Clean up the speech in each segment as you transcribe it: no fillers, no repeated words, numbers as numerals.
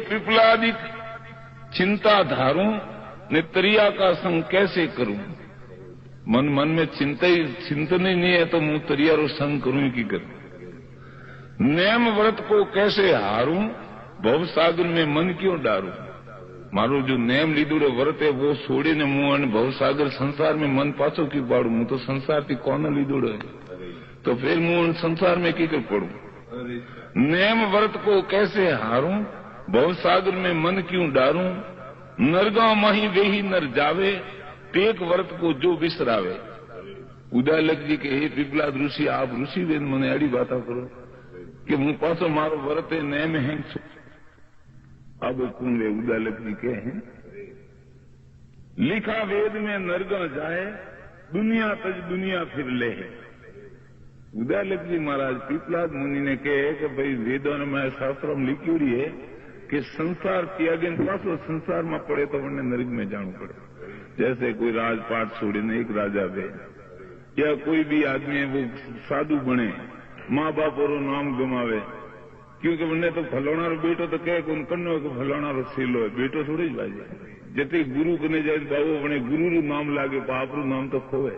पिपलादि चिंता धारूं ने तरिया का संग कैसे करूं। मन मन में चिंतन ही नहीं है तो मुंह तरिया रो संग करूं की करूं। नेम व्रत को कैसे हारूं, भव सागर में मन क्यों डारूं। मारो जो नेम लीधुड़ो व्रत है वो छोड़े ने मुंह भव सागर संसार में मन पाछो क्यों पाड़ू। मुंह तो संसार थी कौन लीधुड़ो है तो फिर मुंह संसार में की कर पड़ू। नेम व्रत को कैसे हारूं, भव सागर में मन क्यों डारूं। नरगांव माही वेही नर जावे, टेक व्रत को जो विसरावे। उदालक जी के हे पिपलाद ऋषि आप ऋषि वेद मने अड़ी बाता करो कि मुंह पाछो मारो व्रत है नेम है। अब कौन वे उदालक जी के हैं। लिखा वेद में नरगांव जाए, दुनिया तज दुनिया फिर ले। उदालक जी महाराज पिपलाद मुनि ने कहे कि भाई वेदों में शास्त्रों में लिखी हुई है कि संसार त्यागे पासो संसार में पड़े तो उन्हें नरक में जाना पड़े। जैसे कोई राजपाट छोड़े ने एक राजा बे, या कोई भी आदमी है वो साधु बने, माँ बाप और नाम गमावे, क्योंकि उन्हें तो फलाना रो बेटो तो कहे उन कन्नो को फलाना रो सेलो है, बेटो थोड़ी ज बाजे। जते गुरु बने जाए बाबू बने गुरु रू नाम लागे बाप रू नाम तो खोवे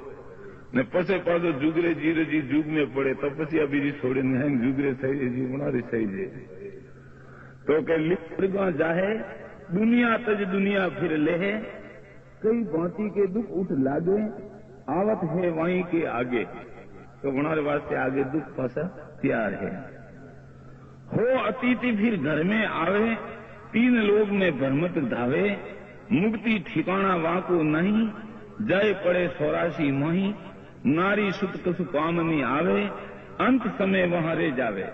ने पसे पासो जुगरे जीरे जी जुग में पड़े तपस्या बीजी छोड़े ने जुगरे सही जी बनारी सही जे। तो के लिखगा जाहे, दुनिया तज दुनिया फिर ले। कई भांति के दुख उठ लागे, आवत है वहीं के आगे। तो हमारे वास्ते आगे दुख फंसा तैयार है। हो अतिथि फिर घर में आवे, तीन लोग में भ्रमत धावे। मुक्ति ठिकाना वाको नहीं, जाए पड़े सौरासी मोही। नारी सुत कसु कामनी आवे, अंत समय वहां रे जावे।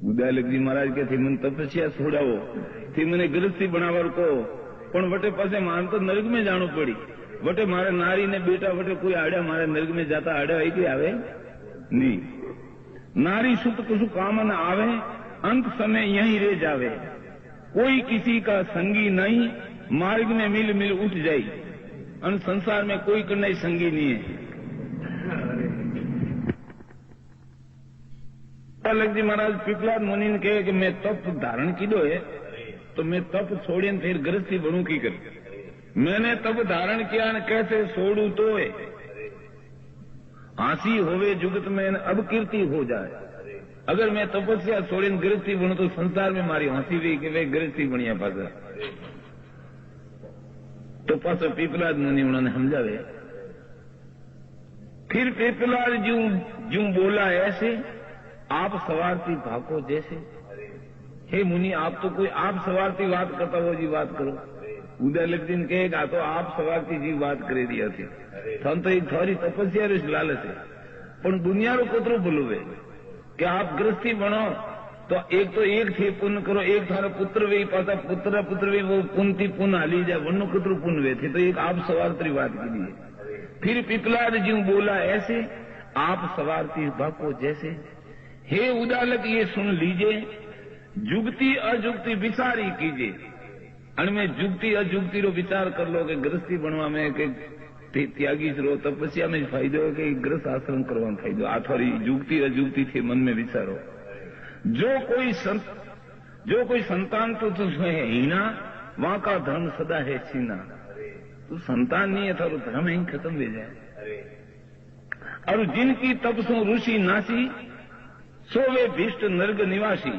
उदालक जी महाराज के थी मन तपस्या छोड़ाओ थी मने गृहस्थी बनावर को पण वटे पासे मान तो नरक में जानो पड़ी। वटे मारे नारी ने बेटा वटे कोई आड़े मारे नरक में जाता आड़े आई के आवे नहीं। नारी सुत कसु कामन आवे, अंत समय यहीं रे जावे। कोई किसी का संगी नहीं, मार्ग में मिल मिल उठ जाई। अन संसार में कोई करना संगी नहीं है। उदालक जी महाराज पिपलाद मुनि ने कहे कि मैं तप धारण कीधो है तो मैं तप छोड़ी फिर गृहस्थी बनू की कर। मैंने तप धारण किया न कैसे छोड़ू तो है। हांसी होवे जुगत में अब कीर्ति हो जाए। अगर मैं तपस्या छोड़ी गृहस्थी बनू तो संसार में मारी हंसी भी कि वे गृहस्थी बनिया पासा। तो पासो पिपलाद मुनि उन्होंने समझावे। फिर पिपलाद जू बोला ऐसे, आप सवारती भाको जैसे। हे मुनि आप तो कोई आप सवारती बात करता हो जी बात करो। उदालक जी ने कहेगा तो आप सवारती जी बात करे दिया थी थन तो एक थोड़ी तपस्या रो लालच है। पण दुनिया रो कोतरो बोलवे कि आप गृहस्थी बनो तो एक थे पुण्य करो, एक थारा पुत्र वे पासा पुत्र वे वो पुण्य पुण्य हाली जाए वनो कुतरो पुण्य वे थे। तो एक आप सवारती बात की लिए। फिर पिपलाद जी बोला ऐसे, आप सवारती भाको जैसे। हे उदालक ये सुन लीजिए, जुगती अजुगती विचारी कीजिए। अणमें जुगती अजुगती रो विचार कर लो कि गृहस्थी बनवा में के त्यागी रो तपस्या में फायदो है कि गृहस्थ आश्रम करवा में फायदो। आ थोड़ी जुगती अजुगती थे मन में विचारो। जो कोई संतान तो है हीना, वहां का धर्म सदा है सीना। तो संतान नहीं है थारो धर्म ही खत्म हो जाए। और जिनकी तपसों ऋषि नासी, सो वे भीष्ट नर्ग निवासी।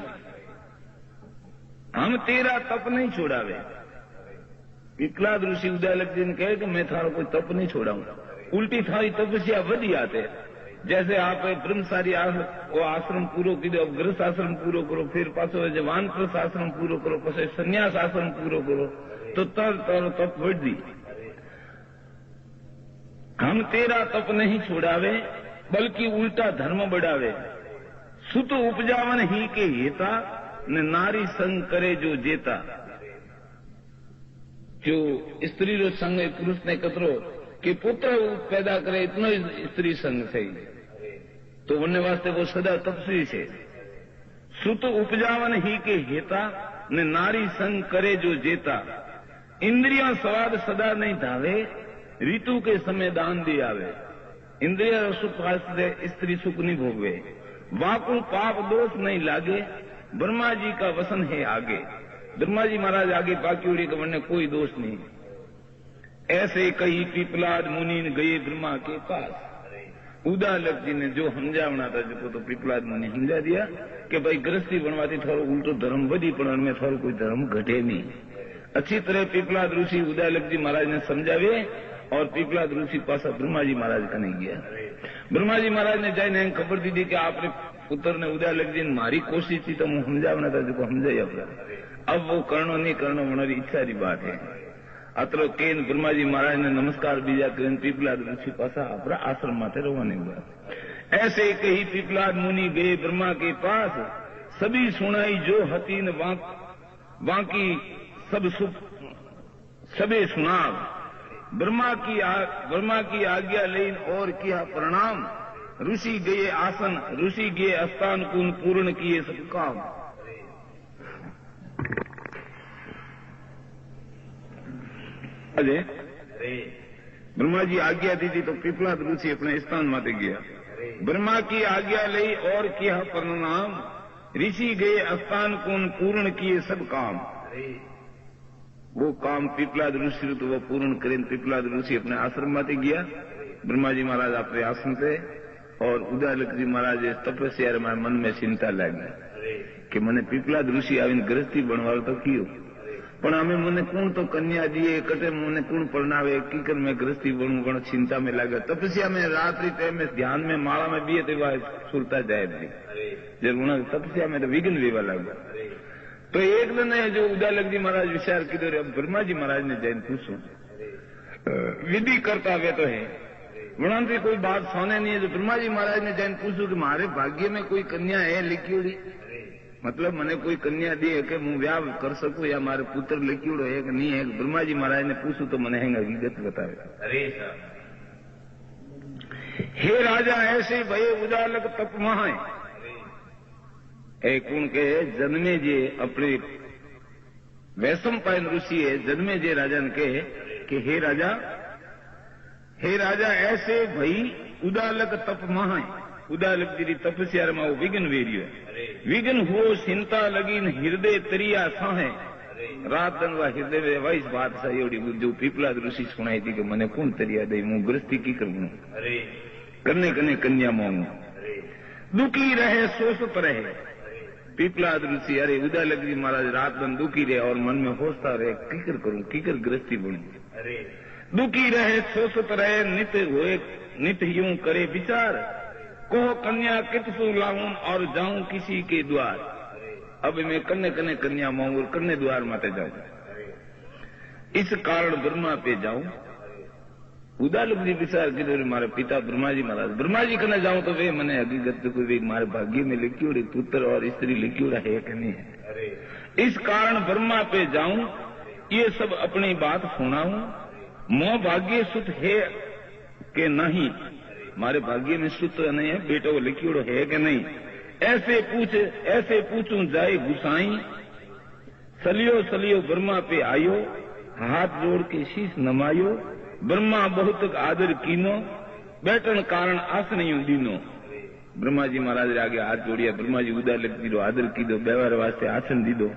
हम तेरा तप नहीं छोड़ावे। पिपलाद ऋषि उदालक जी ने कहे कि मैं थारा कोई तप नहीं छोड़ाऊंगा, उल्टी थारी तपस्या वधी आते। जैसे आप ब्रह्मचारी वो आश्रम पूरो कीधो, अब गृहस्थ आश्रम पूरो करो, फिर पाछो वानप्रस्थ आश्रम पूरो करो, પછી संन्यास आश्रम पूरो करो तो तारो तप वधी। हम तेरा तप नहीं छोड़ावे, बल्कि उल्टा धर्म बढ़ावे। सुत उपजावन ही के हेता, ने नारी संग करे जो जेता। जो स्त्री रो संग पुरुष ने कतरो कि पुत्र पैदा करे इतनो स्त्री संग सही, तो उन्हें वास्ते वो सदा तपस्वी से। सुत उपजावन ही के हेता, ने नारी संग करे जो जेता। इंद्रिया स्वाद सदा नहीं धावे, ऋतु के समय दान दी आवे। इंद्रिया सुख वास्ते स्त्री सुख नहीं भोगवे। वाकुल पाप दोष नहीं लागे, ब्रह्मा जी का वसन है आगे। ब्रह्मा जी महाराज आगे बाकी उड़ी का वरने कोई दोष नहीं। ऐसे कही पिपलाद मुनि गए ब्रह्मा के पास। उदालक जी ने जो समझावना था जो तो पिपलाद मुनि समझा दिया कि भाई गृहस्थी बनवाती थोड़ा उल्टो धर्म वधी पण में थोड़ा कोई धर्म घटे नहीं। अच्छी तरह पिपलाद ऋषि उदालक जी महाराज ने समझावे और पिपलाद ऋषि पासा ब्रह्मा जी महाराज का नहीं गया। ब्रह्मा जी महाराज ने जाने खबर दी थी कि आपने पुत्र ने उदालक जी ने मारी कोशिश थी तो मुझे समझावना था जो समझाई अपना। अब वो करनो नहीं करनो हमारी इच्छा की बात है। अतरो केन ब्रह्मा जी महाराज ने नमस्कार बीजा कर पिपलाद ऋषि पासा अपना आश्रम माथे रवाने हुआ। ऐसे कही पिपलाद मुनि गए ब्रह्मा के पास। सभी सुनाई जो हतीन बाकी सब सबे सुनाव। ब्रह्मा की आज्ञा लेन और किया प्रणाम। ऋषि गए आसन ऋषि गए स्थान कुन पूर्ण किए सब काम। अजय ब्रह्मा जी आज्ञा दी थी तो पिपलाद ऋषि अपने स्थान माते गया। ब्रह्मा की आज्ञा लई और किया प्रणाम। ऋषि गए स्थान कुन पूर्ण किए सब काम। वो काम पिपलाद ऋषि तो वो पूर्ण करें। पिपलाद ऋषि अपने आश्रम माते गया। ब्रह्मा जी महाराज अपने आश्रम से और उदालक जी महाराज तपस्या हमारे मन में चिंता लगी कि मैंने पिपलाद ऋषि आवीने गृहस्थी बनवाड़ो तो कियो पण हमें मने कौन तो कन्या दिए कटे मने कौन परणावे कीकर में गृहस्थी बनू पण चिंता में लगे। तपस्या में रात्रि टाइम में ध्यान में माला में बीए तो सुरता जाए थी जरूर तपस्या में तो विघ्न लेवा लगे। तो एक दिन जो उदालक जी महाराज विचार कीधो ब्रह्मा जी महाराज ने जैन पूछो विधि करता वे तो है वणांती कोई बात सोने नहीं है। तो ब्रह्मा जी महाराज ने जैन पूछो कि मारे भाग्य में कोई कन्या है लिखी मतलब मैंने कोई कन्या दी है कि हूँ व्याह कर सकूं या मारे पुत्र लिखियोड़ो है कि नहीं है। ब्रह्मा जी महाराज ने पूछू तो मैंने हकीकत बतावे। हे राजा ऐसे भये उदालक तप महाय। कौन के जन्मे जे अपने वैसम पायन ऋषि है जन्मे जे राजा ने कहे कि हे राजा ऐसे भई उदालक तप महाय। उदालक जी तपस्या में वो विघ्न वेरियो विघ्न हुओ चिंता लगी हृदय तरिया साहे। रात दिन वह हृदय में वही बात सही एवढी जो पिपलाद ऋषि सुनाई थी कि मैंने कौन तरिया दे मुंह गृहस्थी की करूं करने कने कन्या मांगू दुखी रहे सोचत रहे। पिपलाद ऋषि अरे उदालक जी महाराज रात दिन दुखी रहे और मन में होता रहे कीकर करूं कीकर गृहस्थी बनू। दुखी रहे सोचत रहे नित यूं करे विचार। कहो कन्या कितसु लाऊं और जाऊं किसी के द्वार। अब मैं कन्ने कन्ने कन्या मांगू और कन्ने द्वार माते जाऊं। इस कारण ब्रह्मा पे जाऊं। उदालक जी विचार कीधो मारे पिता ब्रह्मा जी महाराज ब्रह्मा जी कने जाऊं तो वे मने हकीकत तो कोई मारे भाग्य में लिखी पुत्र और स्त्री लिखी है कि नहीं है। इस कारण ब्रह्मा पे जाऊं ये सब अपनी बात सुनाऊं। मोह भाग्य सुत है कि नहीं मारे भाग्य में सुत नहीं है बेटो लिखियोड़ो है कि नहीं। ऐसे पूछूं जाए गुसाई। सलियो ब्रह्मा पे आयो हाथ जोड़ के शीश नमायो। ब्रह्मा बहुत आदर कीनो बैठन कारण आसनियों दीनो। ब्रह्मा जी महाराज आगे हाथ जोड़िया। ब्रह्मा जी उदालक जी आदर कीधो व्यवहार वास्ते आसन दीदो।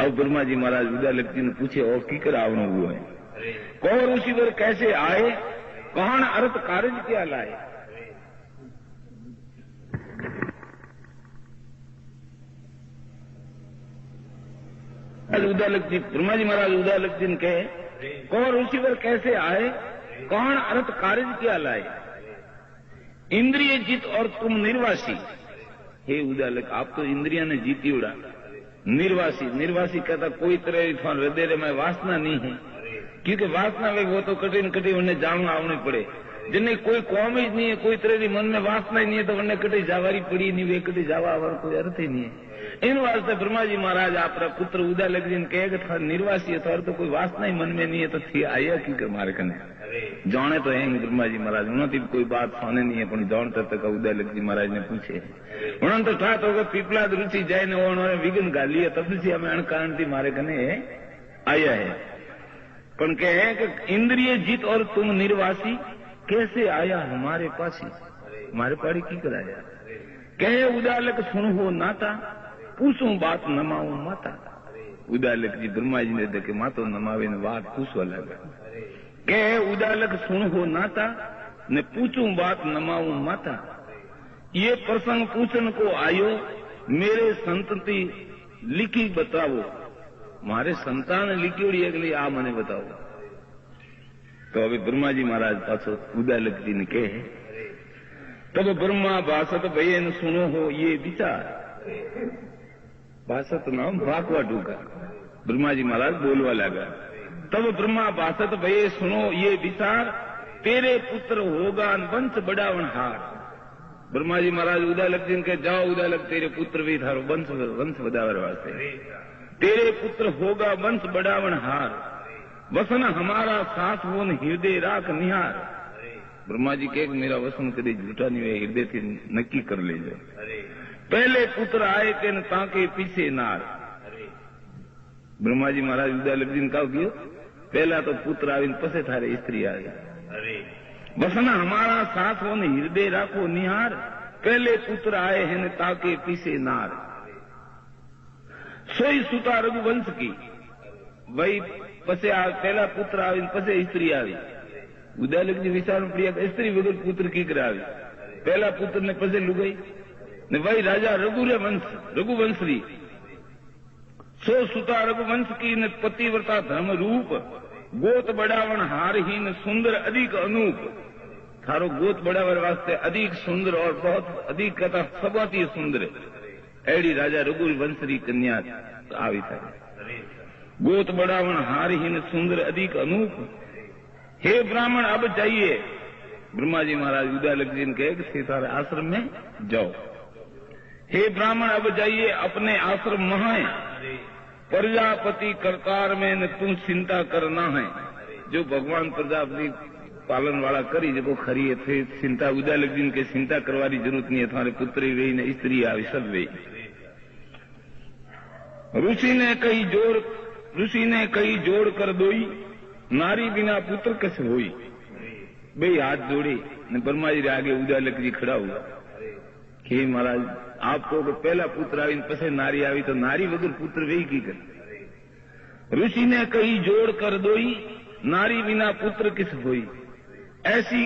अब ब्रह्मा जी महाराज उदालक जी ने पूछे और कीकर आवनो हुआ है। कौन ऋषिवर कैसे आए कौन अर्थ कार्य क्या लाए। उदालक जी ब्रह्मा जी महाराज उदालक जी ने कहे कौन ऋषिवर कैसे आए कौन अर्थ कार्य क्या लाए। इंद्रिय जीत और तुम निर्वासी। हे उदालक आप तो इंद्रिया ने जीती उड़ा। निर्वासी कहता कोई तरह हृदय में वासना नहीं है क्योंकि वासना वे वो तो कटी उन्हें जानना आवनी पड़े। जिन्हें कोई कौम ही नहीं है कोई तरह की मन में वासना ही नहीं है तो उन्हें कटी जावारी पड़ी नहीं वे कटी जावा आवर कोई अर्थ ही नहीं है। इन वास्ते ब्रह्मा जी महाराज आपका पुत्र उदालक जी ने कहे कि निर्वासी है तो कोई वासना ही मन में नहीं है तो थी आया की कर मारे कने जाने तो है ब्रह्मा जी महाराज उन्होंने कोई बात सुने नहीं है पर जानते तक उदालक जी महाराज ने पूछे उन्होंने तो था तो पिपलाद ऋषि जाए ने उन्होंने विघ्न गाल लिया तब से हमें अण कारण थी मारे कने आया है। पण कहे कि इंद्रिय जीत और तुम निर्वासी कैसे आया हमारे पास हमारे पाड़ी की कराया। कहे उदालक सुन हो नाता પૂછું વાત નમાવું માતા. ઉદાલકજી બ્રહ્માજીને દેખે માતો નમાવીને વાત પૂછવા લાગ્યા કે ઉદાલક સુણહો નાતા ને પૂછું વાત નમાવું માતા. ये प्रसंग पूछन को आयो मेरे संतति लिखी बताओ. मारे संतान लिखी अगली आ मने बताओ. तो अभी ब्रह्मा जी महाराज पाछो उदालक जी ने कहे तब ब्रह्मा भाषत भयन सुनो हो ये विचार. भाषत नाम वाकवा डूका. ब्रह्मा जी महाराज बोलवा लगा. तब ब्रह्मा भाषत भय सुनो ये विचार तेरे पुत्र होगा वंश बढ़ावन हार. ब्रह्मा जी महाराज उदालक जी ने कहे जाओ उदालक तेरे पुत्र भी थारो वंश बढ़ावर वास्ते. तेरे पुत्र होगा वंश बढ़ावन हार. वसन हमारा साथ वो हृदय राख निहार. ब्रह्मा जी कहे मेरा वसन कभी झूठा नहीं हुआ, हृदय से नक्की कर ले जाओ. पहले पुत्र आए तेन ताके पीछे नार. ब्रह्मा जी महाराज उदालक जी ने कहा कियो पहला तो पुत्र आवीने पछे थारे स्त्री आई. वसना हमारा साथ हो हृदय राखो निहार. पहले पुत्र आए हैं ताके पीछे नार. सोई सुता रघुवंश की वही पछे पहला पुत्र आवी पछे स्त्री आई. उदालक जी विचार में प्रिया स्त्री वगैर पुत्र की करावी. पहला पुत्र ने पछे लुगाई ने वही राजा रघुवंशी. सो सुता रघुवंश की ने पतिव्रता धर्म रूप. गोत बढ़ावन हारहीन सुंदर अधिक अनूप. थारो गोत बढ़ावर वास्ते अधिक सुंदर और बहुत अधिक कथा सबती सुंदर एड़ी राजा रघुवंशी कन्या आई था. गोत बढ़ावन हारहीन सुंदर अधिक अनूप. हे ब्राह्मण अब जाइए. ब्रह्मा जी महाराज उदालक जी ने कहे कि सीतार आश्रम में जाओ. हे ब्राह्मण अब जाइए अपने आश्रम महाए. प्रजापति करतार में न तू चिंता करना है. जो भगवान प्रजापति पालन वाला करी जो खरी है थे चिंता उदालक जी के चिंता करवानी जरूरत नहीं है. थारे पुत्री वे ने स्त्री आई सब वे. ऋषि ने कही जोड़ कर दोई. नारी बिना पुत्र कैसे होई. बे हाथ जोड़े ने ब्रह्मा जी आगे उदालक जी खड़ा हुआ कि महाराज आपको पहला पुत्र आई पछे नारी आई तो नारी वगैर पुत्र वे की कर. ऋषि ने कही जोड़ कर दोई. नारी बिना पुत्र किस होई. ऐसी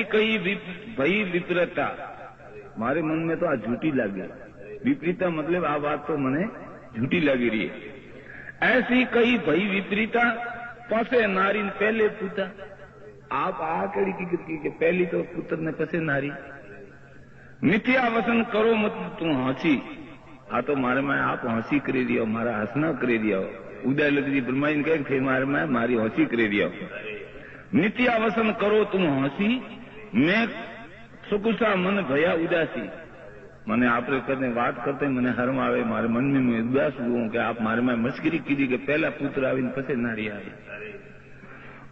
कही भई विपरीता. मारे मन में तो आ झूठी लगी. विपरीता मतलब आ बात तो मने झूठी लगी रही है. ऐसी कही भई विपरीता पसे नारी पहले पुता. आप आ कड़ी की पहली तो पुत्र ने पसे नारी. मिथ्या वसन करो मत तू हंसी. आ तो मारे में आप हंसी करे दिया मारा हंसना करे दिया. उदालक जी ब्रह्मा जी कहे मारे में मारी हंसी करे दिया. मिथ्या वसन करो तुम हंसी. मैं सुकुसा मन भया उदासी. मैंने आप करने बात करते मैंने हरम आवे मारे मन में मैं उदास हुआ कि आप मारे में मस्करी की कि पहला पुत्र आवी पछे नारी आई.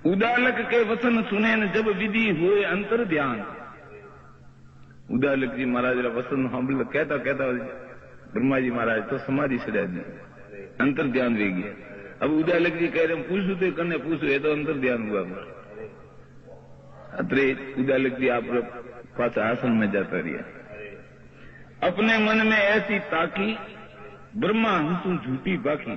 उदालक के वचन सुने न जब विधि हुए अंतर ध्यान. उदालक जी महाराज वचन हम कहता कहता ब्रह्मा जी महाराज तो समाधि चढ़ा दी. अंतर ध्यान वे गया. अब उदालक जी कह रहे पूछू तो करने पूछू ये तो अंतर ध्यान हुआ. अतरे उदालक जी आप पास आसन में जाता रहा. अपने मन में ऐसी ताकी ब्रह्मा हंसू झूठी बाकी.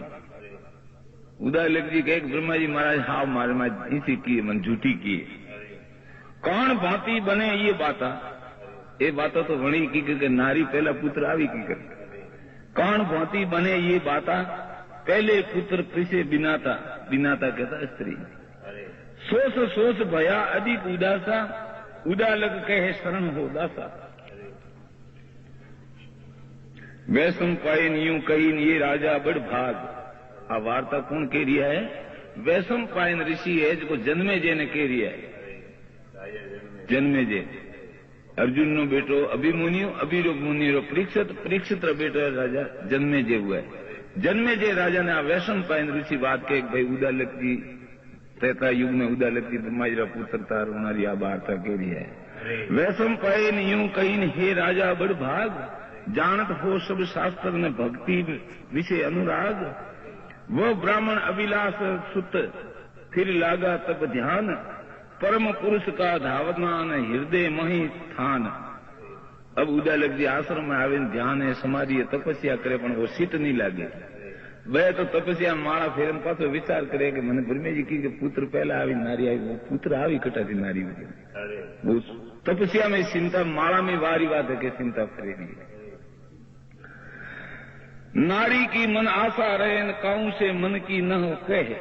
उदालक जी कहे ब्रह्मा जी महाराज हाँ मारे में इसी की मन झूठी की. कौन भांति बने ये बाता. ये बाता तो वणी की नारी पहला पुत्र आवी की कर. कौन भांति बने ये बाता. पहले पुत्र पीछे बिनाता. बिनाता कहता स्त्री. सोच भया अधिक उदासा. उदालक कहे शरण हो दासा. वैसम पायन यूं कहीन ये राजा बड़ भाग. आ वार्ता कौन कह रिया है. वैसम पायन ऋषि है जो जन्मे जे ने कह रिया है. जन्मे जे अर्जुन नो बेटो अभिमन्यु. अभिमन्यु परीक्षित बेटो राजा जन्मे जे हुआ है. जन्मे जे राजा ने आ वैसम पायन ऋषि बात के भाई उदालक जी त्रेता युग में उदालक जी ब्रह्मा जी पुत्र तार उनारी आ वार्ता कह रिया है. वैसम पायन यूं कहीन हे राजा बड़ भाग. जानत हो सब शास्त्र ने भक्ति विषय अनुराग. वो ब्राह्मण अभिलाष सुत फिर लागा तब ध्यान. परम पुरुष का धावना न हृदय मही स्थान. अब उदालक जी आश्रम में आवे ध्यान है समाधि है तपस्या करे पण वो सीट नहीं लागे वे तो तपस्या माड़ा फेरन पाछो विचार करे कि मैंने ब्रह्मे जी की पुत्र पहला आवी नारी आई वो पुत्र आवी कटाती नारी वो तपस्या में चिंता माड़ा में वारी बात है कि चिंता करेगी नारी की मन आशा रहे काऊ से मन की न हो कहे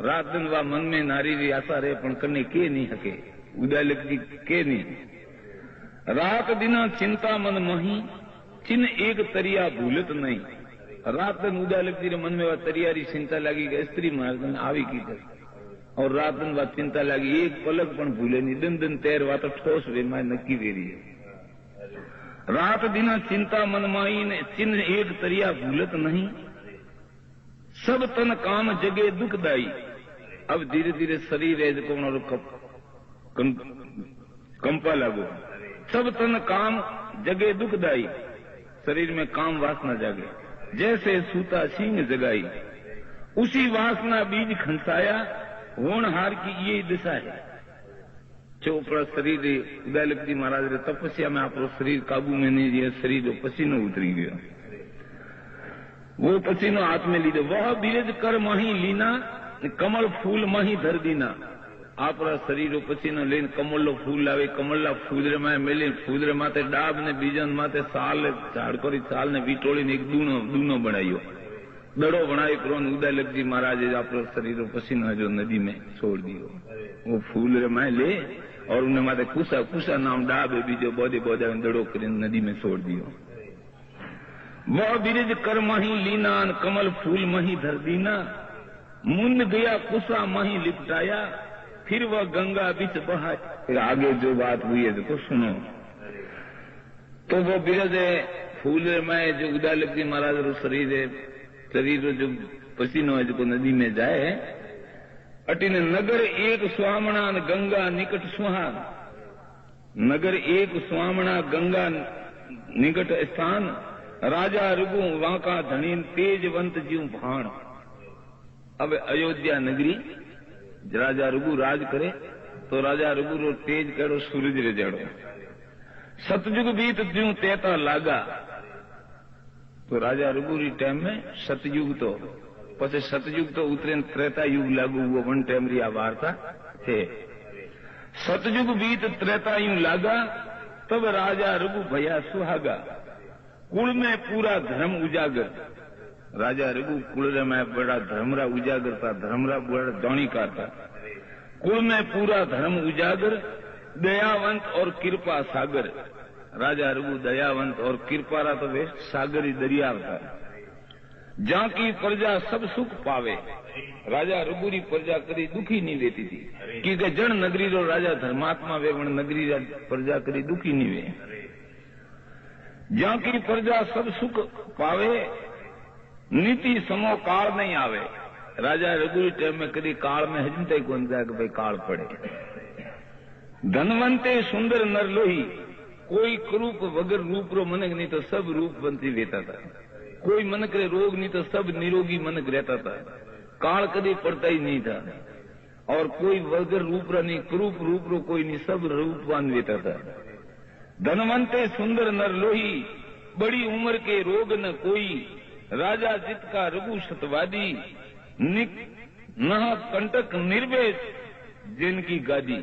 रात दिन वा मन में नारी की आशा रहे पण करने के नहीं हके उदालक जी के नहीं रात दिना चिंता मन मही चिन्ह एक तरिया भूलत नहीं रात दिन उदालक जी मन में वह तरियारी चिंता लगी कि स्त्री मार्ग में आवी की और रात दिन वह चिंता लगी एक पलक पण भूले नहीं दिन दिन तैर वा तो ठोस वे मां नक्की वेरी है रात दिना चिंता मन माई ने चिन्ह एक तरिया भूलत नहीं सब तन काम जगे दुखदाई अब धीरे धीरे शरीर है जो कंपा लागो सब तन काम जगे दुखदाई शरीर में काम वासना जागे जैसे सूता सिंह जगाई उसी वासना बीज खंसाया होनहार की ये दिशा है चोपड़ा शरीर उदालक जी महाराज रे तपस्या में आप शरीर काबू में नहीं दिया शरीर जो पसीनो उतरी गया वो पसीनो हाथ में लीधो वह बिरज कर मही लीना कमल फूल मही धर दीना आप शरीर पसीनो लेन कमल फूल लावे कमल फूल में मेले फूल माथे डाब ने बीजन माथे साल झाड़कोरी साल ने वीटोड़ी ने एक दूनो बनायो दड़ो बनाई प्रोन उदालक जी महाराज आप शरीर पसीना जो नदी में छोड़ दियो वो फूल में ले और उन्हें माथे कुसा कुसा नाम डाब बीजो बोधे बोधे दड़ो कर नदी में छोड़ दियो वह बिरज कर मही लीना कमल फूल मही धर दीना मुंद गया कुसा मही लिपटाया फिर वह गंगा बीच बहा फिर आगे जो बात हुई है देखो सुनो तो वो बिरज फूल में जो उदालक जी महाराज शरीर जो पसीनो है जो नदी में जाए अटीने नगर एक स्वामणा गंगा निकट सुहान नगर एक स्वामणा गंगा निकट स्थान राजा रुगु वाका धनी तेजवंत जीव भाण अब अयोध्या नगरी राजा रुगु राज करे तो राजा रुगु रो तेज करो सूरज रे जड़ो सतयुग बीत ज्यों तेता लागा तो राजा रुगु री टाइम में सतयुग तो पछे सतयुग तो उतरे त्रेता युग लागू वो वन टाइम री वार्ता थे सतयुग बीत त्रेता युग लागा तब राजा रुगु भया सुहागा कुल में पूरा धर्म उजागर राजा रघु कुल में बड़ा धर्मरा उजागर था धर्मरा बड़ा दौणीकार था कुल में पूरा धर्म उजागर दयावंत और कृपा सागर राजा रघु दयावंत और कृपारा तो वे सागरी दरिया था जहाँ की प्रजा सब सुख पावे राजा रघुरी प्रजा करी दुखी नहीं देती थी क्योंकि जन नगरी रो राजा धर्मात्मा वे वण नगरी प्रजा करी दुखी नहीं वे जहाँ की प्रजा सब सुख पावे नीति समो काल नहीं आवे राजा रघुरी टाइम में कभी काल में हजमता ही कौन जाए कि भाई काल पड़े धनवंते सुंदर नर लोही कोई क्रूप वगर रूप रो मनक नहीं तो सब रूपवंती रहता था कोई मनक रे रोग नहीं तो सब निरोगी मनक रहता था काल कभी पड़ता ही नहीं था और कोई वगर रूप रा नहीं क्रूप रूप रो कोई नहीं सब रूपवान रहता था धनवंते सुंदर नर लोही बड़ी उम्र के रोग न कोई राजा जित का रघु सतवादी न कंटक निर्वेश जिनकी गादी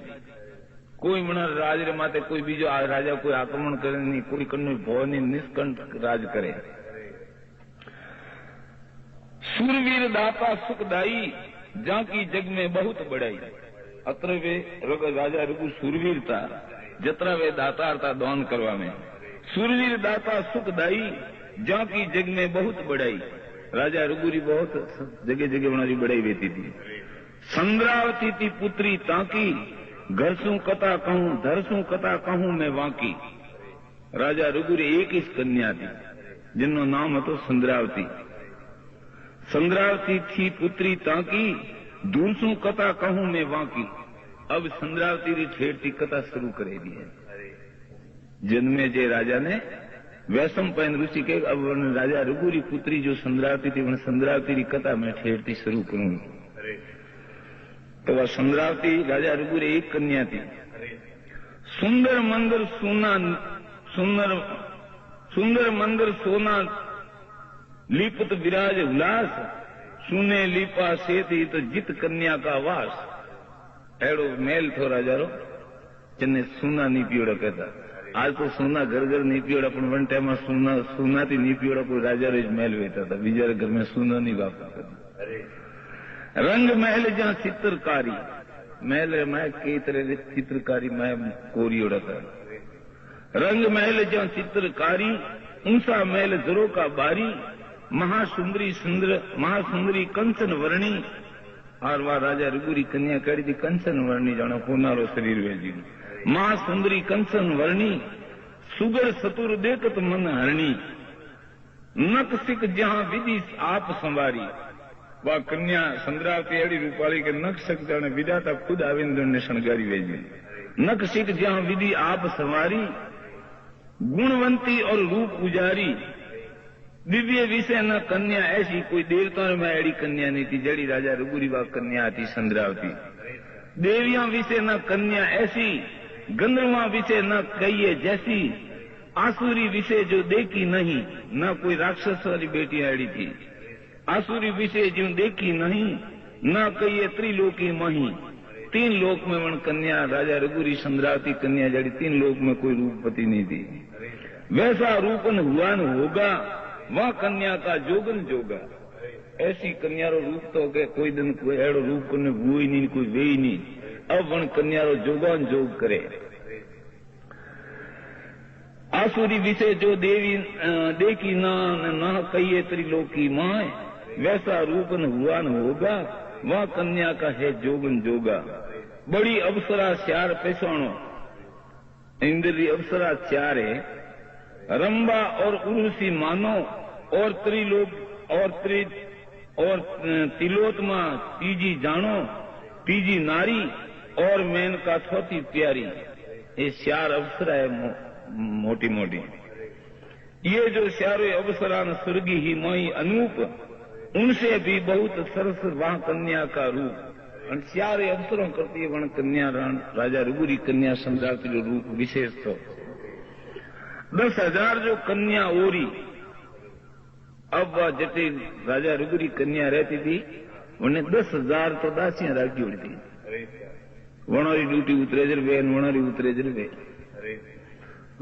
कोई मना राज रे माते कोई बीजो राजा कोई आक्रमण करे नहीं कोई कन्नु भव नहीं निष्कंटक राज करे सूरवीर दाता सुखदाई जहाँ की जग में बहुत बड़ाई अत्र वे राजा रघु सूरवीर था जतरा वे दातार था दान करवा में सूरवीर दाता सुखदाई जहाँ की जग में बहुत बड़ाई राजा रघुरी बहुत जगह जगह उन्होंने बड़ाई बेती थी संद्रावती थी पुत्री ताकी घर सू कथा कहूं धर सू कथा कहूं मैं वाकी राजा रघुरी एक ही कन्या थी जिनका नाम હતો संद्रावती संद्रावती थी पुत्री ताकी दूर सू कथा कहूं मैं वाकी अब संद्रावती री ठेठ थी कथा शुरू करेगी है जन्मे जे राजा ने वैसम पैन ऋषि के अब राजा रघुरी पुत्री जो संद्रावती थी उन संद्रावती री कथा में ठेठ थी शुरू करूंगी तो वह संद्रावती राजा रघुरी एक कन्या थी सुंदर मंदिर सुंदर मंदिर सोना लीपत विराज उल्लास, सुने लीपा सेती तो जित कन्या का वास। एड़ो मेल थो राजारो चने सोना नी पियोड़ा कहता। आज तो सोना घर घर नहीं पियोड़ा, पण वन टाइम सोना थी नहीं पियोड़ा कोई राजा रो मेल वेता था। बीजा घर में सोना नहीं वापस करता। रंग महल जहां चित्रकारी, महल मैं कई तरह के चित्रकारी मैं कोरियोड़ा था। रंग महल जहां चित्रकारी, ऊंसा महल जरो का बारी, महासुंदरी कंचन वर्णी। और वह राजा रघुरी कन्या कड़ी थी कंचन वर्णी, जानो होनारो शरीर वेजी। महासुंदरी कंचन वर्णी, सुगर सतुर देखत मन हरणी। नक सिक जहां विधि आप संवारी, वह कन्या संद्रावती एड़ी रूपाली के नक सिक जाने विधाता खुद आविंदर ने शणगारी वेजी। नक सिक जहां विधि आप संवारी, गुणवंती और रूप उजारी। दिव्य विषय न कन्या ऐसी, कोई देवताओं में एड़ी कन्या नहीं थी जड़ी राजा रघुरी वह कन्या थी संद्रावती। देवियां विषय न कन्या ऐसी, गंधर्वा विषय न कहिए जैसी। आसुरी विषय जो देखी नहीं, न कोई राक्षस वाली बेटियां एड़ी थी। आसुरी विषय जो देखी नहीं, न कहिए त्रिलोकी मही। तीन लोक में वन कन्या राजा रघुरी संद्रावती कन्या जड़ी, तीन लोक में कोई रूपवती नहीं थी। वैसा रूपन हुआ न होगा, वह कन्या का जोगन जोगा। ऐसी कन्या रो रूप तो के कोई दिन कोई एड़ो रूप को हुआ ही नहीं, कोई वे ही नहीं। अब वन कन्या रो जोगान जोग करे। आसुरी विषय जो देवी देखी ना कहिए त्रिलोकी माए, वैसा रूपन हुआ न होगा, वह कन्या का है जोगन जोगा। बड़ी अप्सरा चार पैसाणो, इंद्री अप्सरा चार है। रंबा और उर्वशी मानो, और त्रिलोक और तिलोत्मा तीजी जानो। तीजी नारी और मेनका चौथी प्यारी। ये चार अप्सरा है मोटी मोटी। ये जो चारों अप्सरा स्वर्गी ही मोई अनूप, उनसे भी बहुत सरस वहां कन्या का रूप। चार अवसरों करती है वण कन्या राजा रघुरी कन्या संद्रावती जो रूप विशेष तो। 10,000 जो कन्या ओरी, अब वह जटिल राजा रघुरी कन्या रहती थी, उन्हें 10,000 तो दासियां राखी उड़ी थी। वणोरी ड्यूटी उतरे जरवे, वणोरी उतरे जरवे।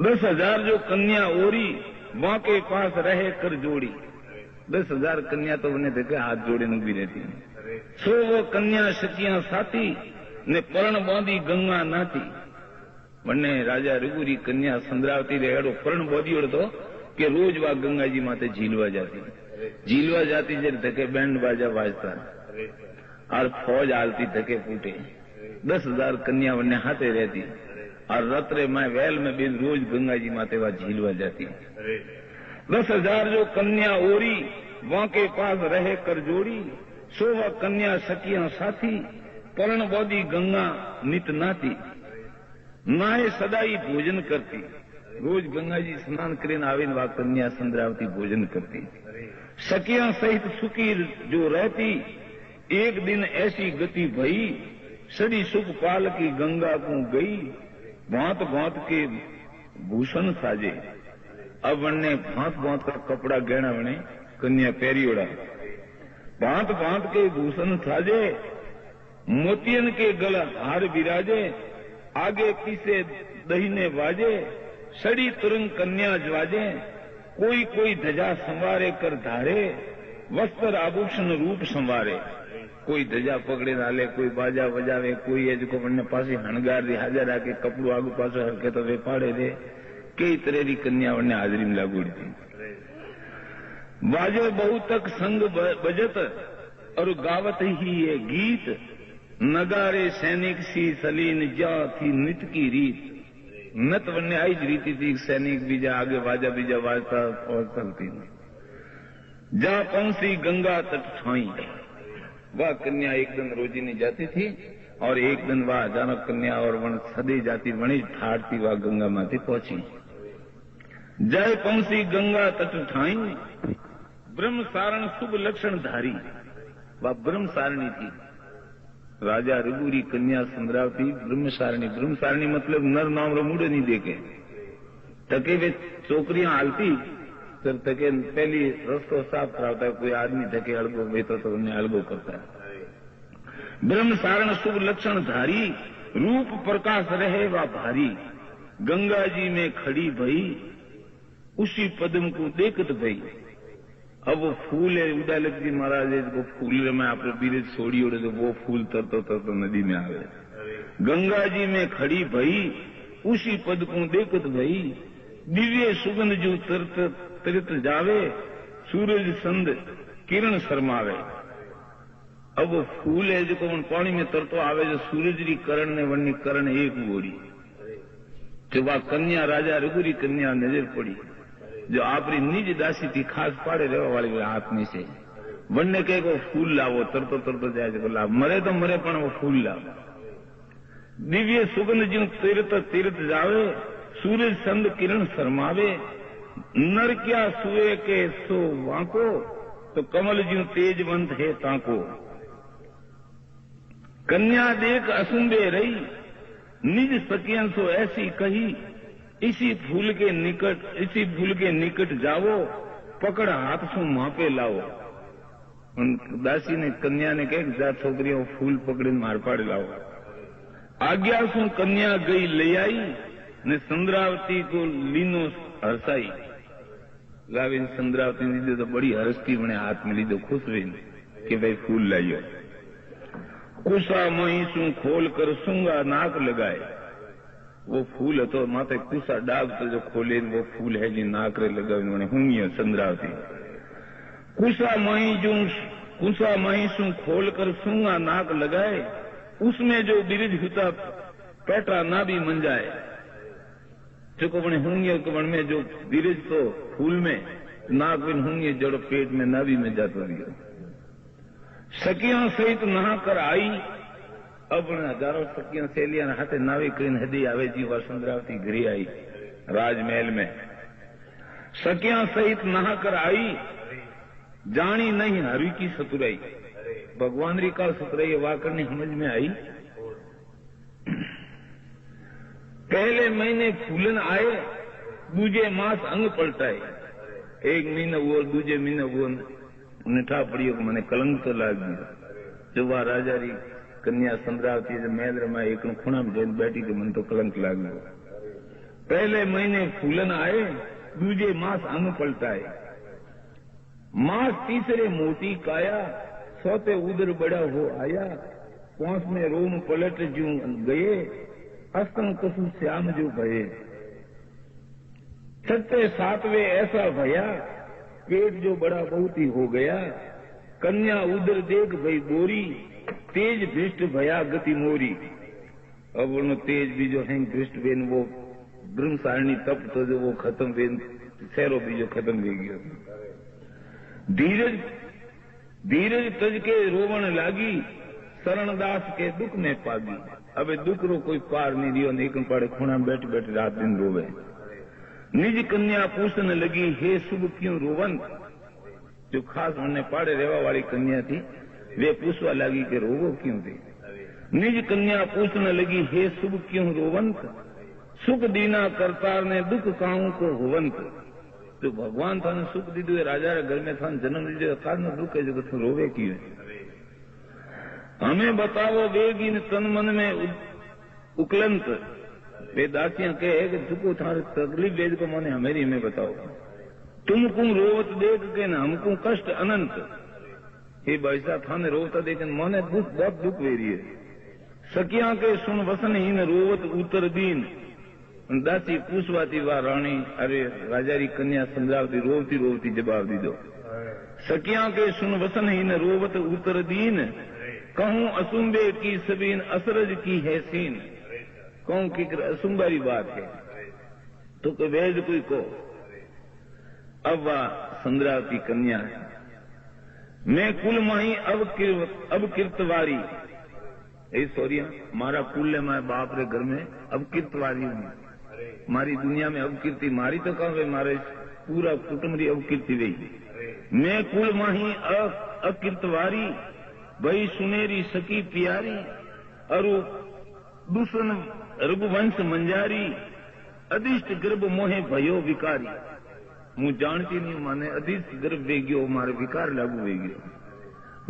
10,000 जो कन्या ओरी, वहां के पास रहे कर जोड़ी। 10,000 कन्या तो उन्हें देखे हाथ जोड़े न भी रहती है। सो वो कन्या सचिया साथी ने पर्ण बांधी गंगा नाती। वने राजा रघुरी कन्या संद्रावती रे एड़ो पर्ण बांधी तो कि रोज वह गंगा जी माते झीलवा जाती जब धके बैंड बाजा बाजता और फौज आलती धके फूटे। 10,000 कन्या वने हाथे रहती और रत्रे में वेल में बिन रोज गंगा जी माते वह झीलवा जाती। 10,000 जो कन्या ओरी, वहां के पास रहे कर जोड़ी। सो वह कन्या सखियां साथी, पर्ण बोधी गंगा नित नाती। नाए सदाई भोजन करती, रोज गंगा जी स्नान करीने आवीने वह कन्या संद्रावती भोजन करती। सखियां सहित सुखी जो रहती, एक दिन ऐसी गति भई, सड़ी सुख पाल की गंगा को गई। भांत भांत के भूषण साजे, अब वने भांत भांत का कपड़ा गहना वने कन्या पेरियोड़ा। भांत भांत के भूषण साजे, मोतियन के गला हार विराजे। आगे पीछे दहीने बाजे, सड़ी तुरंग कन्या ज्वाजे। कोई कोई ध्वजा संवारे कर धारे, वस्त्र आभूषण रूप संवारे। कोई ध्वजा पकड़े नाले, कोई बाजा बजावे, कोई है जो बनने पासी हणगार दे हाजर आके कपड़ू आगू पास हरके तो वे पाड़े दे। कई तरह की कन्या वने हाजरी में लागू थी। बाजो बहु तक संग बजत और गावत ही ये गीत। नगारे सैनिक सी सलीन जा थी नित की रीत। नत वने आई रीति थी, सैनिक बीजा आगे बाजा बीजा बाजता और चलती। जा पहुंची गंगा तट ठाई, वह कन्या एक दिन रोजिनी जाती थी और एक दिन वह अचानक कन्या और वन सदी जाती वणी ठाड़ती वह गंगा माती पहुंची। जय पहुंची गंगा तट ठाई, ब्रह्म सारण शुभ लक्षण धारी। वह ब्रह्म सारणी थी। राजा रघुरी कन्या संद्रावती ब्रह्म सारणी। ब्रह्म सारणी मतलब नर नाम रो मुड़े नहीं देखे। टके वे चोकरियां हालती तो टके पहली रस्तो साफ कराता है, कोई आदमी टके अड़गो बेहतर तो उन्हें अड़गो करता है। ब्रह्म सारण शुभ लक्षण धारी, रूप प्रकाश रहे वा भारी। गंगा जी में खड़ी भई, उसी पद्म को देखत भई। अब वो फूल है, उदालक जी महाराज को फूल में आप बीरज छोड़ी उड़े तो वो फूल तरतो नदी में आवे। गंगा जी में खड़ी भई, उसी पद को देखत भई। दिव्य सुगंध जो तरत जावे, सूरज संद किरण शर्मावे। अब वो फूल है जो पानी में तरतो आवे, जो सूरज री करण ने वनी करण एक गोरी। जो वह कन्या राजा रघुरी कन्या नजर पड़ी, जो आपरी निज दासी थी, खास पाड़े रहने वाले हाथ में से वन्य के को फूल लावो, तरतो जाए जो लाभ, मरे तो मरे पण वो फूल लावो। दिव्य सुगंध जो तीरथ जावे, सूरज संद किरण शर्मावे। नर क्या सुए के सो वाको, तो कमल जो तेजवंत है ताको। कन्या देख असुंबे रही, निज सकियन सो ऐसी कही। इसी फूल के निकट जावो, पकड़ हाथ सो मापे लाओ। दासी ने कन्या ने कहे जा छोकरियों फूल पकड़े मार पाड़े लाओ। आज्ञा सो कन्या गई ले आई, ने संद्रावती को लीनो हरसाई। लावीन संद्रावती लीधो तो बड़ी हरसती बने, हाथ में लीधो खुश रही कि भाई फूल लाइयो। कुसा मही सू खोल कर सूंगा नाक लगाए। वो फूल तो माते कुसा डाग तो जो खोले वो फूल है जी नाक रे लगावे हुंगियो संद्रावती। कुसा मही सू खोल कर सूंगा नाक लगाए, उसमें जो बिरज हुता पेटा ना भी मन जाए। चुको बने होंगे कमण में जो बिरज तो फूल में नाक बिन होंगे जड़ पेट में नाभि में जाता रहियो। सखियों सहित नहा कर आई, अब हजारों सखियों सहेलियां हाथे नावे करीन हदी आवे जी वसुंधरावती घरी आई राजमहल में। सखियों सहित नहा कर आई, जानी नहीं हरि की सतुराई। भगवान री का सतुराई वाकर नहीं समझ में आई। पहले महीने फूलन आए, दूजे मास अंग पलटाए। एक महीना वो दूजे महीने वो निठा पड़ियो मैंने कलंक तो लाग गया। जो वह राजा री कन्या संद्रावती जब महल में एक खुणा में जैन बैठी तो मन तो कलंक लाग गया। पहले महीने फूलन आए, दूजे मास अंग पलटाए। मास तीसरे मोटी काया, सौते उदर बड़ा हो आया। पांच में रोम पलट जू गए, अस्तन कसु श्याम जो भये। छठे सातवें ऐसा भया, पेट जो बड़ा बहुत ही हो गया। कन्या उदर देख भई बोरी, तेज भ्रष्ट भया गति मोरी। अब उन तेज भी जो है भ्रष्ट बेन वो ब्रह्म सारणी तप तो जो वो खत्म बेन सैरो भी जो खत्म हो गया। धीरज तज के रोवण लागी, शरणदास के दुख में पागी। अबे दुख रो कोई पार नहीं दियो, लेकिन पड़े खुणा में बैठ बैठ रात दिन रोवे। निज कन्या पूछन लगी, हे शुभ क्यों रोवन। जो खास उन्हें पाड़े रेवा वाली कन्या थी, वे पूछवा लगी कि रोवो क्यों थी। निज कन्या पूछने लगी, हे शुभ क्यों रोवंत। सुख दीना करतार ने दुख काहू को होवंत। जो भगवान था ने सुख दीदो, राजा घर में था जन्म दीजो, कारण दुख है जो तुम रोवे क्यों। हमें बताओ वेगिन तन मन में उकलंत। वे दासियां कहे कि तुको थार तकलीफ वेद को मने हमेरी में बताओ। तुमको रोवत देख के न हमको कष्ट अनंत। हे बैसा थाने रोवता देख मने दुख बहुत दुख वेरी है। सकिया के सुन वसन ही न रोवत उतर दीन। दासी पूछवाती वा रानी, अरे राजा री कन्या संद्रावती रोवती रोवती जवाब दी दो। सकिया के सुन वसन ही न रोवत उतर दीन। कहूं असुंबे की सबीन असरज की है सीन। कहूं की असुंबारी बात है तो कोई वेद कोई को। अब वह संद्रावती कन्या है। मैं कुल माही अब कीर्तवारी। सोरिया मारा कुल मैं बाप रे घर में अब कीर्तवारी हूं। मारी दुनिया में अब कीर्ति मारी तो कहो मारे पूरा कुटुंब री अब कीर्ति गई। मैं कुल माही अकीर्तवारी, भई सुनेरी सकी प्यारी। अरु दूषण रघुवंश मंजारी। अदिष्ट गर्भ मोहे भयो विकारी। हूँ जानती नहीं माने अदिष्ट गर्भ वे गयो मारे विकार लागू वे गयो।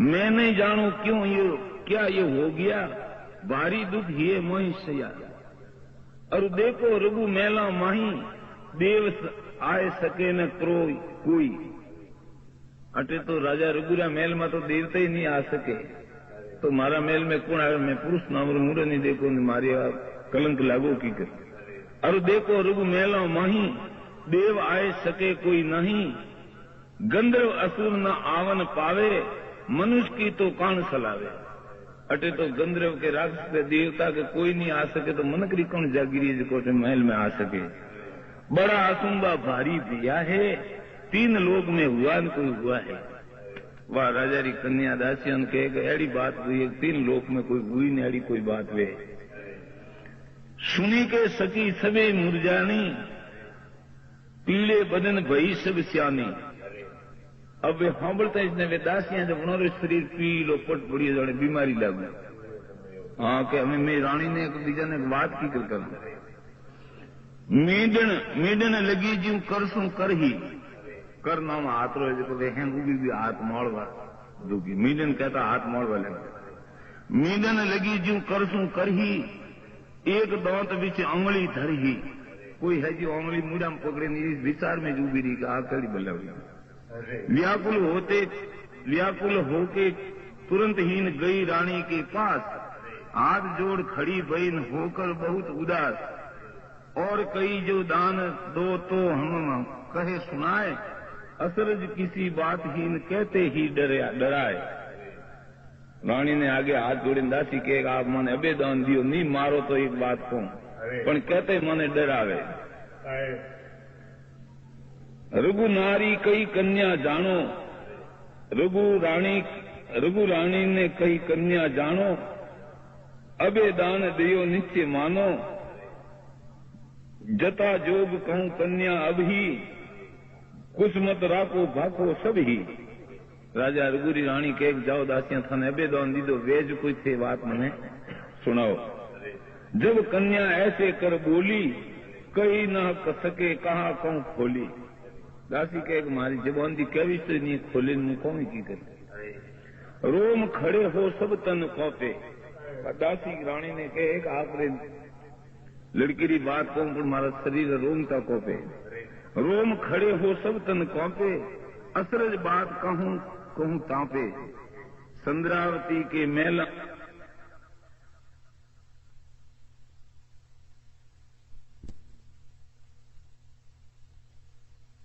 मैं नहीं जानू क्यों ये क्या ये हो गया, भारी दुख ये मोहि सया। और देखो रघु मेला माही, देव आए सके न कोई। अटे तो राजा रघुरा मेल में तो देवता ही नहीं आ सके, तो मारा मेल में कौन आए? मैं पुरुष नाम मुरे नहीं देखो मारी कलंक लागू की कर। और देखो रघु मेला माही, देव आए सके कोई नहीं। गंधर्व असुर न आवन पावे, मनुष्य की तो कान सलावे। अटे तो गंधर्व के राक्षस के देवता के कोई नहीं आ सके, तो मनकरी कौन जागिरी जो महल में आ सके। बड़ा असुंबा भारी दिया है, 3 लोक में हुआ न कोई हुआ है। वाह राजा री कन्या दासियन के एड़ी बात हुई, 3 लोक में कोई हुई न एड़ी कोई बात वे। सुनी के सकी सबे मुरजानी, पीले बदन भई सब सियानी। अब वे सांभता इसने वे दासियां जब उन्होंने शरीर पीलो पट पड़ी जाने बीमारी लागू। हाँ कि हमें मेरी रानी ने एक बीजा ने बात की कर मीडन लगी जीव करसू कर ही कर नाम हाथ रो जो वे हैं वो भी हाथ मोड़वा दुखी। मीडन कहता हाथ मोड़वा लगे। मीडन लगी जीव करसू कर ही, एक दांत बिच अंगली धर ही। कोई है जो अंगली मुड़ा में पकड़े नहीं, विचार में जूबी रही का आकड़ी बल्ला। व्याकुल होके तुरंत हीन गई रानी के पास, हाथ जोड़ खड़ी बहन होकर बहुत उदास। और कई जो दान दो तो हम कहे सुनाए, असरज किसी बात हीन कहते ही डराए। रानी ने आगे हाथ जोड़े दासी के आप माने अबे दान दियो, नहीं मारो तो एक बात कहूं, पण कहते माने डरावे। रघु नारी कई कन्या जानो, रघु रानी ने कई कन्या जानो। अबे दान दियो निश्चय मानो, जता जोग कहूं कन्या अभी। कुछ मत राखो भाको सब ही। राजा रघुरी रानी के जाओ दासियां थाने अबे दान दी दो, वेज कोई थे बात मने सुनाओ। जब कन्या ऐसे कर बोली, कही न सके कहा कहूं खोली। दासी के मारी जबान दी कभी से नहीं खोले, कौन की करे। रोम खड़े हो सब तन कौपे। दासी रानी ने कहे आपने लड़की री बात कहूं पर मारा शरीर रोमता कौपे। रोम खड़े हो सब तन कौपे, असरज बात कहूं कहूं तापे। संद्रावती के मेला